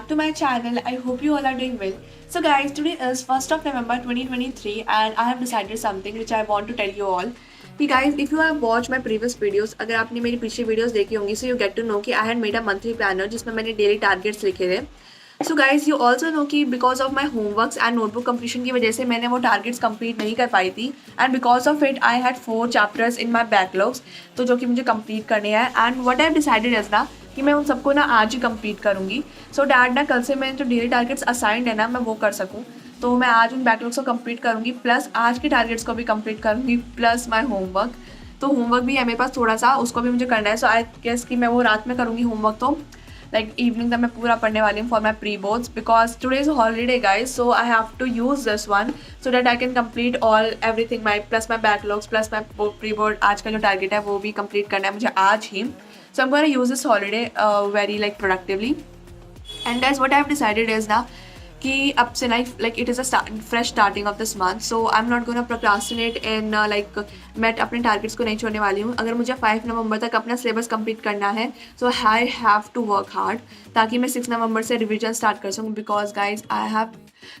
back to my channel. I hope you all are doing well. So guys, today is 1st of November 2023 and I have decided something which I want to tell you all. कि guys, if you have watched my previous videos, अगर आपने मेरी पिछली videos देखी होंगी, so you get to know कि I had made a monthly planner जिसमें मैंने डेली टारगेट्स लिखे थे. So guys you also know कि because of my homeworks and notebook completion की वजह से मैंने वो टारगेट्स कंप्लीट नहीं कर पाई थी and because of it I had 4 chapters in my backlogs तो जो कि मुझे कंप्लीट करने हैं and what I have decided is ना कि मैं उन सबको ना आज ही कंप्लीट करूँगी. सो डैड ना कल से मैं जो डेली टारगेट्स असाइंड है ना मैं वो कर सकूँ, तो मैं आज उन बैकलॉग्स को कंप्लीट करूँगी प्लस आज के टारगेट्स को भी कंप्लीट करूँगी प्लस माई होमवर्क. तो होमवर्क भी है मेरे पास थोड़ा सा, उसको भी मुझे करना है. सो आई गेस कि मैं वो रात में करूँगी होमवर्क, तो like evening तक मैं पूरा पढ़ने वाली हूँ for my pre-boards because today is a holiday guys, so I have to use this one so that I can complete all everything my plus my backlogs plus my pre-board. आज का जो target है वो भी complete करना है मुझे आज ही. So I'm going to use this holiday very like productively. And guys, what I have decided is ना कि अब से like it is a fresh starting of this month, so I'm not gonna procrastinate in like मैं अपने targets को नहीं छोड़ने वाली हूँ. अगर मुझे 5 नवंबर तक अपना सिलेबस कंप्लीट करना है so I have to work hard ताकि मैं 6 नवंबर से रिवीजन स्टार्ट कर सकूँ because guys I have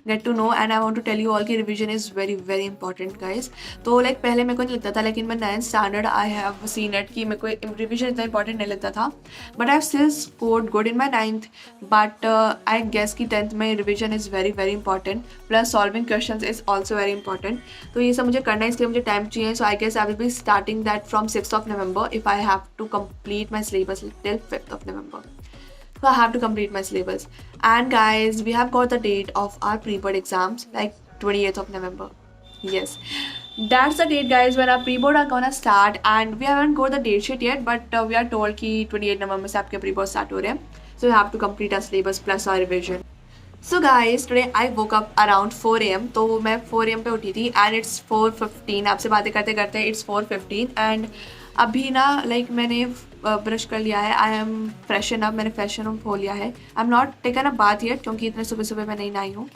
get to know and I want to tell you all की revision is very very important guys. तो लाइक पहले मेरे को नहीं लगता था, लेकिन मैं 9th standard I have seen it कि मेरे को रिवीजन इतना इंपॉर्टेंट नहीं लगता था, but I have still scored good in my 9th. But I guess कि 10th में revision is very very important plus solving question is also very important. तो ये सब मुझे करना है, इसलिए मुझे टाइम चाहिए. सो आई guess I will be starting that from 6th of November if I have to complete my syllabus till 5th of November. So I have to complete my syllabus. And guys, we have got the date of our pre-board exams like 28th of November. Yes. That's the date guys when our pre-board are gonna start and we haven't got the date sheet yet, but we are told कि 28 November से आपके pre-board start हो रहे हैं. So you have to complete our syllabus plus our revision. So guys today I woke up around 4 AM, तो मैं 4 AM पे उठी थी एंड इट्स 4:15. आपसे बातें करते करते इट्स 4:15 एंड अभी ना लाइक मैंने ब्रश कर लिया है. आई एम फ्रेशन अप, मैंने फैशन अप हो लिया है. I am not taken a bath yet क्योंकि इतने सुबह सुबह मैं नहीं नहाई हूँ.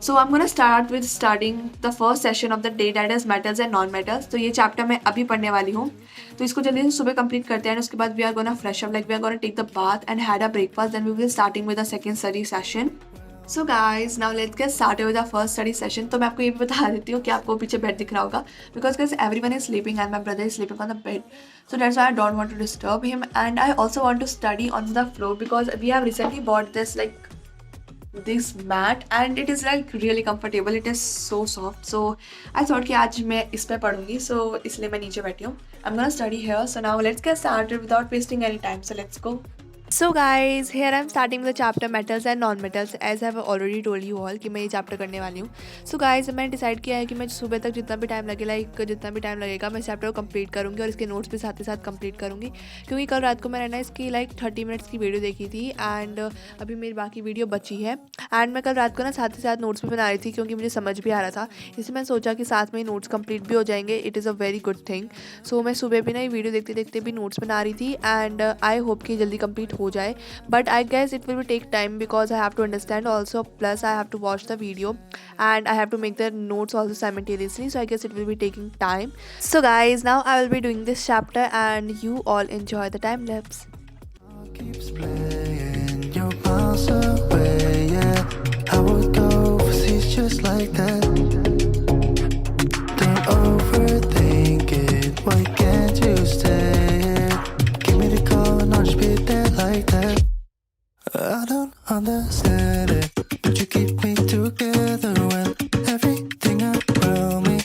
So I am gonna start with starting the first session of the day that is metals and non metals. तो ये चैप्टर मैं अभी पढ़ने वाली हूँ, तो इसको जल्दी से सुबह कंप्लीट करते हैं. उसके बाद we are gonna fresh up, like we are gonna take the bath and had a breakfast, then we will starting with the second study session. So guys now let's get started with the first study session. तो मैं आपको ये भी बता देती हूँ कि आपको पीछे बेड दिख रहा होगा because guys everyone is sleeping and my brother is sleeping on the bed, so that's why I don't want to disturb him and I also want to study on the floor because we have recently bought this like this mat and it is like really comfortable, it is so soft. So I thought कि आज मैं इस पे पढ़ूंगी, so इसलिए मैं नीचे बैठी हूँ. I'm gonna study here. So now let's get started without wasting any time. So let's go. So guys, here I'm starting with the chapter metals and non-metals as I have already told you all कि मैं ये chapter करने वाली हूँ. So guys, मैंने decide किया है कि मैं सुबह तक जितना भी टाइम लगे जितना भी टाइम लगेगा मैं इस चैप्टर को कंप्लीट करूँगी और इसके नोट्स भी साथ ही साथ कंप्लीट करूँगी क्योंकि कल रात को मैंने ना इसकी 30 मिनट्स की वीडियो देखी थी एंड अभी मेरी बाकी वीडियो बची है एंड मैं कल रात को ना साथ ही साथ नोट्स भी बना रही थी क्योंकि मुझे समझ भी आ रहा था, इसलिए मैंने सोचा कि साथ में ही नोट्स कंप्लीट भी हो जाएंगे. It is a very good thing. So मैं सुबह भी ना ये वीडियो देखते देखते भी नोट्स बना रही थी एंड आई होप कि जल्दी कंप्लीट हो जाए, but I guess it will be take time because I have to understand also plus I have to watch the video and I have to make the notes also simultaneously, so I guess it will be taking time. So guys, now I will be doing this chapter and you all enjoy the time lapse. Keeps playing, you're miles away, yeah. I would go overseas just like that. Don't overthink it, why can't you stay? Give me the call and I'll just be there like that. I don't understand it, but you keep me together when everything around me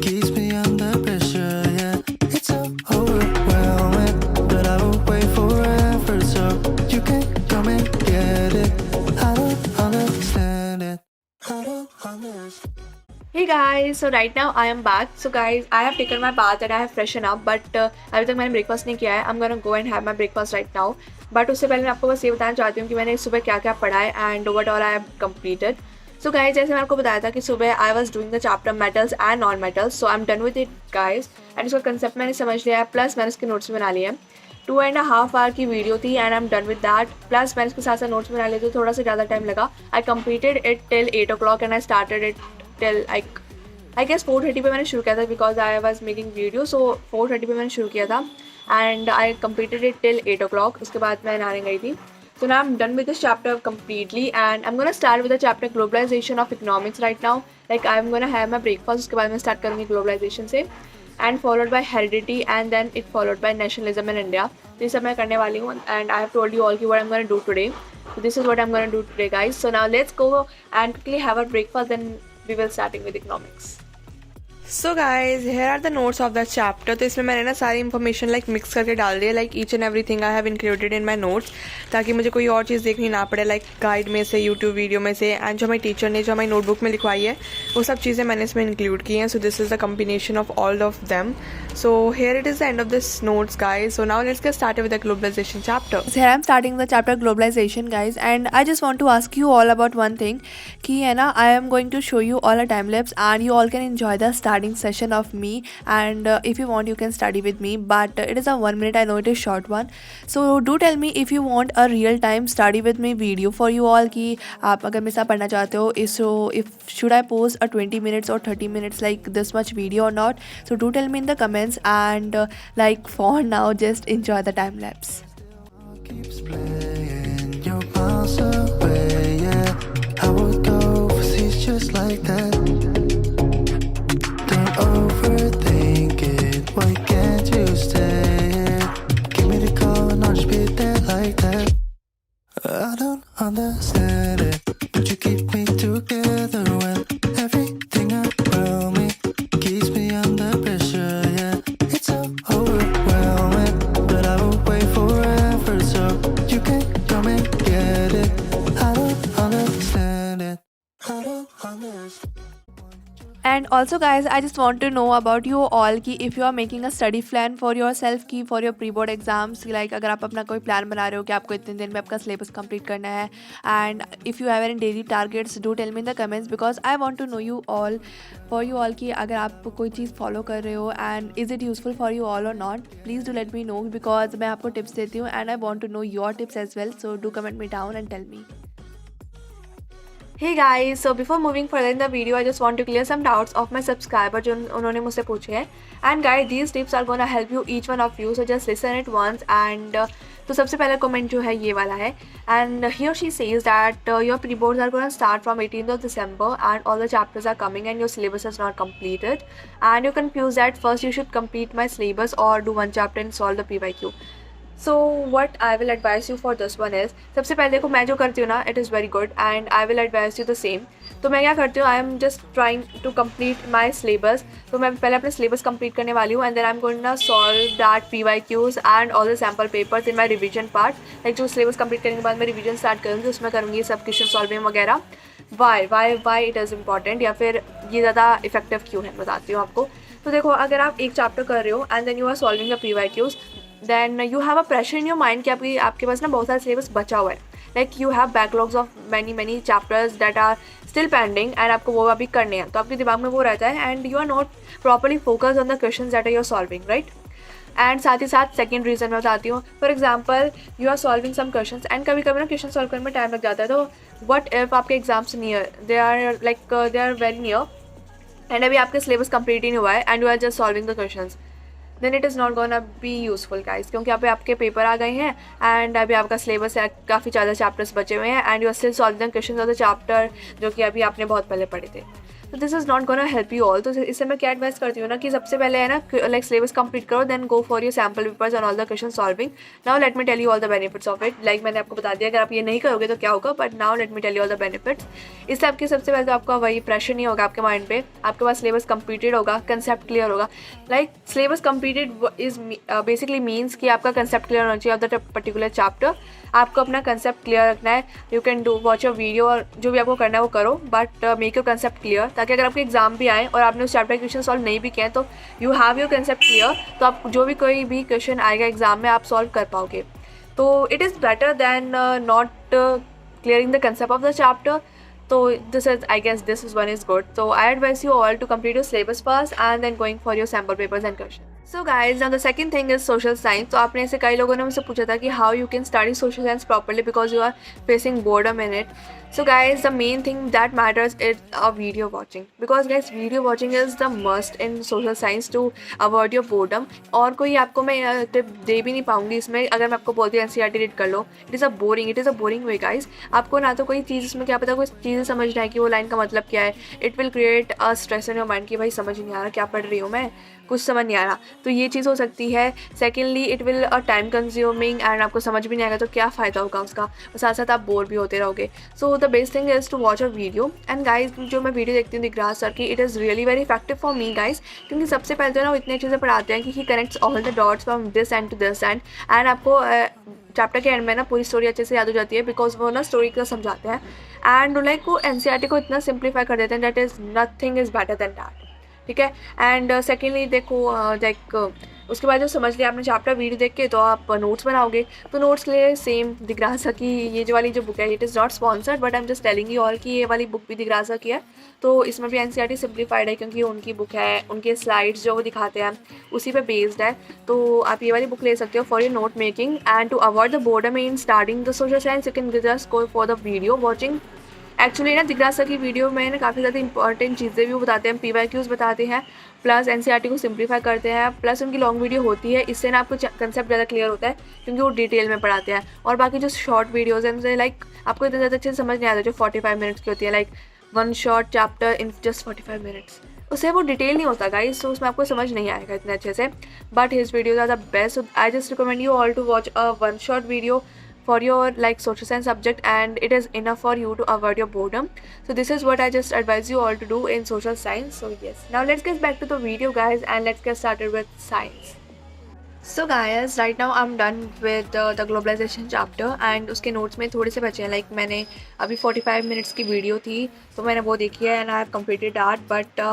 keeps me under pressure, yeah. It's so overwhelming, but I will wait forever so you can come and get it. I don't understand it, I don't understand. Hey guys, so right now I am back. So guys, I have taken my bath and I have freshened up, but अभी तक मैंने breakfast नहीं किया है. I'm gonna go and have my breakfast right now. But उससे पहले मैं आपको बस ये बताना चाहती हूँ कि मैंने सुबह क्या क्या पढ़ा है and what all I have completed. So guys जैसे मैंने आपको बताया था कि सुबह I was doing the chapter metals and non metals, so I am done with it guys and इसका कंसेप्ट मैंने समझ लिया है प्लस मैंने इसके नोट्स भी बना लिए हैं. 2.5 आवर की वीडियो थी and I am done with that plus मैंने इसके साथ साथ नोट्स बना लिए थे. थोड़ा सा ज़्यादा टाइम लगा. I completed it till 8 o'clock and I started it till I guess 4:30 पे मैंने शुरू किया था because I was making video. So 4:30 पे मैंने शुरू किया था and I completed it till 8 o'clock. उसके बाद मैं नहाने गई थी. So now I'm done with this chapter completely, and I'm gonna start with the chapter globalization of economics right now. Like I'm gonna have my breakfast, उसके बाद मैं start करूँगी globalization से, and followed by heredity, and then it followed by nationalism in India. तो ये सब मैं करने वाली हूँ, and I have told you all what I'm gonna do today. So this is what I'm gonna do today, guys. So now let's go and quickly have our breakfast, then we will starting with economics. So guys here are the notes of the chapter. तो इसमें मैंने ना सारी information like mix करके डाल दी है, like each and everything I have included in my notes, ताकि मुझे कोई और चीज़ देखनी ना पड़े, लाइक गाइड में से, यूट्यूब वीडियो में से, एंड जो हमारी टीचर ने जो हमारी नोटबुक में लिखवाई है वो सब चीज़ें मैंने इसमें इंक्लूड की हैं. So this is the combination of all of them. So here it is the end of this notes, guys. So now let's get started with the globalization chapter. So here I'm starting the chapter globalization, guys, and I just want to ask you all about one thing. कि है ना, I am going to show you all a time lapse, and you all can enjoy the starting session of me. And if you want, you can study with me. But it is a 1 minute. I know it is short one. So do tell me if you want a real time study with me video for you all. कि आप अगर मेरे साथ पढ़ना चाहते हो, so if should I post a 20 minutes or 30 minutes like this much video or not? So do tell me in the comments. And like for now, just enjoy the time lapse. Keeps playing, you're miles away, yeah. I would go overseas just like that. Don't overthink it, why can't you stay here? Give me the call and I'll just be there like that. I don't understand it, but you keep me together when everything around me keeps me under pressure, yeah. It's so overwhelming, but I will wait forever so you can come and get it. I don't understand it, I don't understand. And also, guys, I just want to know about you all कि if you are making a study plan for yourself कि for your pre-board exams, like अगर आप अपना कोई plan बना रहे हो कि आपको इतने दिन में आपका syllabus complete करना है, and if you have any daily targets, do tell me in the comments because I want to know you all, for you all कि अगर आप कोई चीज़ follow कर रहे हो and is it useful for you all or not, please do let me know because मैं आपको tips देती हूँ and I want to know your tips as well, so do comment me down and tell me. Hey guys, so before moving further in the video, I just want to clear some doubts of my subscriber जो उन्होंने मुझसे पूछे हैं. And guys, these tips are gonna help you each one of you, so just listen it once. And तो सबसे पहला comment जो है ये वाला है, and here she says that your pre-boards are gonna start from 18th of December and all the chapters are coming and your syllabus is not completed and you're confused that first you should complete my syllabus or do one chapter and solve the PYQ. So what I will advise you for this one is, सबसे पहले देखो मैं जो करती हूँ ना, it is very good and I will advise you the same. तो मैं क्या करती हूँ, I am just trying to complete my syllabus. तो मैं पहले अपने syllabus complete करने वाली हूँ and then I'm going to solve that PYQs and all the sample papers in my revision part. Like जो syllabus complete करने के बाद मैं revision start करूँगी, उसमें करूँगी सब question solving वगैरह. Why it is important, या फिर ये ज़्यादा effective क्यों है, बताती हूँ आपको. तो देखो अगर आप एक chapter कर रहे हो and then you are solving the PYQs, then you have a pressure in your mind कि आपके पास ना बहुत सारा सिलेबस बचा हुआ है, like you have backlogs of many chapters that are still pending and आपको वो अभी करने हैं, तो आपके दिमाग में वो रहता है and you are not properly focused on the questions that are you solving, right? And साथ ही साथ सेकेंड रीज़न मैं बताती हूँ. For example you are solving some questions and कभी कभी ना क्वेश्चन सॉल्व करने में टाइम लग जाता है, तो व्हाट इफ आपके exams near, they are very near and अभी आपका सिलेबस कंप्लीट ही नहीं हुआ है and you are just solving the questions, then it is not gonna be useful guys, क्योंकि अभी आपके पेपर आ गए हैं एंड अभी आपका सिलेबस है, काफ़ी ज़्यादा चैप्टर्स बचे हुए हैं and you are still solving the questions of the chapter जो कि अभी आपने बहुत पहले पढ़े थे. तो this is not gonna help you all. तो इससे मैं क्या एडवाइस करती हूँ ना कि सबसे पहले है ना लाइक सिलेबस कंप्लीट करो, then go for your sample papers on all the question solving. Now let me tell you all the benefits of it. Like मैंने आपको बता दिया अगर आप ये नहीं करोगे तो क्या होगा, but now let me tell you all the benefits. इससे आपके सबसे पहले तो आपका वही प्रेशर नहीं होगा आपके माइंड पे, आपके पास सिलेबस कंप्लीटेड होगा, कंसेप्ट क्लियर होगा. Like syllabus completed is basically means कि आपका कंसेप्ट क्लियर होना चाहिए ऑफ द पर्टिकुलर चैप्टर. आपको अपना कंसेप्ट क्लियर रखना है. You can do watch your video और जो भी आपको करना है वो करो, but make your concept clear, ताकि अगर आपके एग्जाम भी आए और आपने उस चैप्टर के क्वेश्चन सॉल्व नहीं भी किए तो you have your concept clear, तो आप जो भी कोई भी क्वेश्चन आएगा एग्जाम में आप सॉल्व कर पाओगे. तो it is better than not clearing the concept of the chapter. So this is, I guess this is one is good. So I advise you all to complete your syllabus first and then going for your sample papers and questions. So guys now the second thing is social science. तो आपने ऐसे कई लोगों ने मुझसे पूछा था कि how you can study social science properly because you are facing boredom in it. So guys, the main thing that matters is video watching, because guys video watching is the must in social science to avoid your boredom. और कोई आपको मैं tip दे भी नहीं पाऊंगी इसमें अगर मैं आपको बोलती हूँ NCERT रीड कर लो. It is a boring way guys. आपको ना तो कोई चीज़ इसमें क्या पता कोई चीज़ें समझना है कि वो लाइन का मतलब क्या है. It will create a stress in your mind कि भाई समझ नहीं आ रहा क्या पढ़ रही हूँ मैं, कुछ समझ नहीं आ रहा. तो ये चीज़ हो सकती है. Secondly it will a time consuming and आपको समझ भी नहीं आएगा तो क्या फ़ायदा होगा उसका, और साथ साथ आप बोर भी होते रहोगे. So the best thing is to watch a video. And guys जो मैं वीडियो देखती हूँ दिग्रास सर की, it is really very effective for me guys, क्योंकि सबसे पहले तो ना वो इतनी चीज़ें पढ़ाते हैं कि he connects all the dots from this end to this end आपको चैप्टर के एंड में ना पूरी स्टोरी अच्छे से याद हो जाती है बिकॉज वो ना स्टोरी का समझाते हैं. एंड लाइक वो NCERT को इतना सिंप्लीफाई कर देते हैं that is nothing is better than that. ठीक है. एंड सेकेंडली देखो लाइक उसके बाद जो समझ लिया आपने चैप्टर वीडियो देख के, तो आप नोट्स बनाओगे. तो नोट्स के लिए सेम दिग्रासा की ये जो वाली जो बुक है, it is not sponsored but I am just telling you all कि ये वाली बुक भी दिग्रासा की है. तो इसमें भी NCERT सिंप्लीफाइड है क्योंकि उनकी बुक है, उनके स्लाइड्स जो वो दिखाते हैं उसी पे बेस्ड है. तो आप ये वाली बुक ले सकते हो for your note making. And to avoid the boredom in starting the social science you can just go for the video watching. Actually ना दिग्रासा की वीडियो में ना काफ़ी ज़्यादा इंपॉर्टेंट चीज़ें भी वो बताते हैं, PYQs बताते हैं, प्लस NCERT को सिंप्लीफाई करते हैं, प्लस उनकी लॉन्ग वीडियो होती है. इससे ना आपको कंसेप्ट ज़्यादा क्लियर होता है क्योंकि वो डिटेल में पढ़ाते हैं. और बाकी जो शॉर्ट वीडियोज़ हैं उनसे लाइक आपको इतना ज़्यादा अच्छे से समझ नहीं आता, जो 45 मिनट्स की होती है, like one short chapter in just 45 minutes, उससे वो डिटेल नहीं होता गाइस, तो उसमें आपको समझ नहीं आएगा इतने अच्छे से. But his videos are the best. I just recommend you all to watch a one shot video for your like social science subject and it is enough for you to avoid your boredom. So this is what I just advise you all to do in social science. So yes, now let's get back to the video guys and let's get started with science. So guys, right now I'm done with the globalization chapter and उसके notes में थोड़े से बचे हैं. like मैंने अभी 45 minutes की video थी तो मैंने वो देखी है and I have completed that. But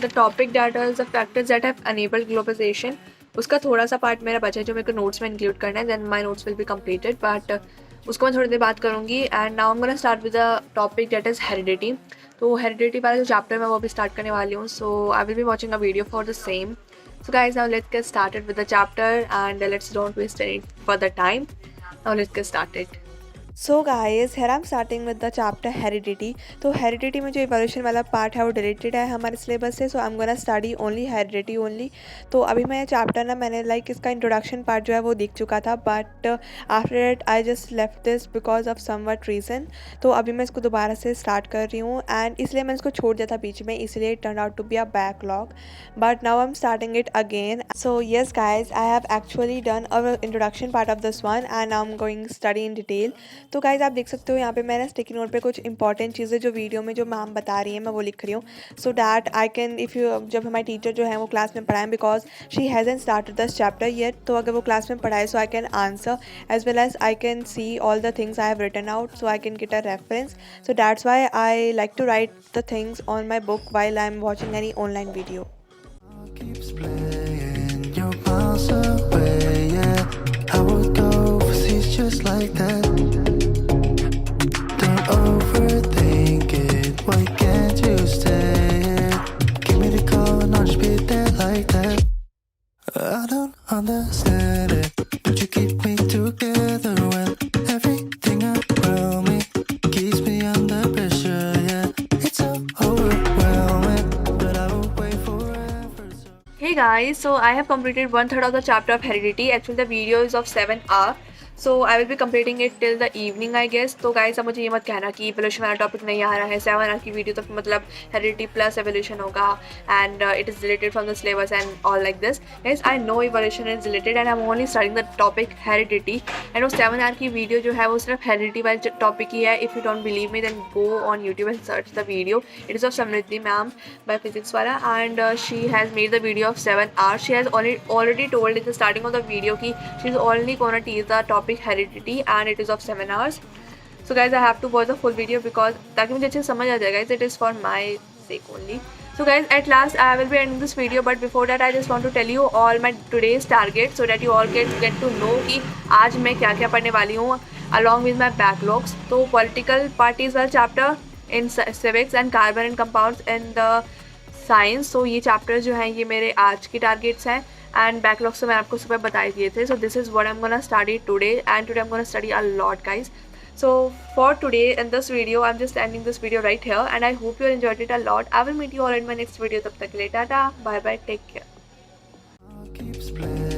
the topic that is the factors that have enabled globalization, उसका थोड़ा सा पार्ट मेरा बचा है जो मेरे को नोट्स में इंक्लूड करना है. Then my notes will be completed but उसको मैं थोड़ी देर बात करूँगी. And now I am gonna start with the topic that is heredity. तो हेरिडिटी वाला जो चैप्टर मैं वो भी स्टार्ट करने वाली हूँ. So I will be watching a video for the same. So guys now let's get started with the chapter and let's don't waste any further time. Now let's get started. So guys here I'm starting with the chapter heredity. तो heredity में जो evolution वाला part है वो deleted है हमारे syllabus से. So I am gonna study only heredity only. तो अभी मैं चैप्टर ना मैंने लाइक इसका इंट्रोडक्शन पार्ट जो है वो देख चुका था but after it I just left this because of some what reason. तो अभी मैं इसको दोबारा से स्टार्ट कर रही हूँ एंड इसलिए मैंने इसको छोड़ दिया था बीच में, इसलिए it turn out to be a backlog but now I am starting it again. So yes guys I have actually done a introduction part of this one and I am going study in detail. तो गाइज आप देख सकते हो यहाँ पे मैंने sticky note पे कुछ इंपॉर्टेंट चीज़ें जो वीडियो में जो मैम बता रही है मैं वो लिख रही हूँ. So that I can if you जब हमारी टीचर जो है वो क्लास में पढ़ाएं because she hasn't started this chapter yet. तो अगर वो क्लास में पढ़ाए so I can answer as well as I can see all the things I have written out so I can get a reference. So that's why I like to write the things on my book while I am watching any online video. Keeps playing, you're miles away, yeah. I would go overseas just like that. Don't overthink it, why can't you stay here? Give me the call and I'll just be there like that. I don't understand it, but you keep me together when everything around me keeps me under pressure, yeah. It's so overwhelming, but I will wait forever. Hey guys, so I have completed 1/3 of the chapter of heredity. Actually the video is of 7 hours. So I will be completing it till the evening I guess. तो guys अब मुझे ये मत कहना कि evolution वाला topic नहीं आ रहा है. 7 आवर की वीडियो तो मतलब हेरिडिटी प्लस एवोल्यूशन होगा and it is related from the syllabus and all like this. Guys I know evolution is related and I am only starting the topic heredity. And वो 7 our की video जो है वो सिर्फ heredity वाले topic ही है. If you don't believe me then go on YouTube and search the video. It is of Samriddhi ma'am by physics वाला and she has made the video of 7 hours. She has already told in the starting of the video की she is only gonna teach the topic heredity and it is of 7 hours. So guys I have to watch the full video because ताकि मुझे अच्छे से समझ आ जाए guys. It is for my sake only. So guys at last I will be ending this video but before that I just want to tell you all my today's target so that you all get to know कि आज मैं क्या क्या पढ़ने वाली हूँ along with my backlogs. तो political parties वाला chapter in civics and carbon and compounds in the science. So ये चैप्टर जो है ये मेरे आज के टारगेट्स हैं एंड बैकलॉग्स तो मैं आपको सुबह बता ही दिए थे. So this is what I am gonna study today and today I am gonna study a lot guys. So for today in this video, I'm just ending this video right here and I hope you enjoyed it a lot. I will meet you all in my next video. Tab tak ke liye tata, bye bye, take care. keeps playing.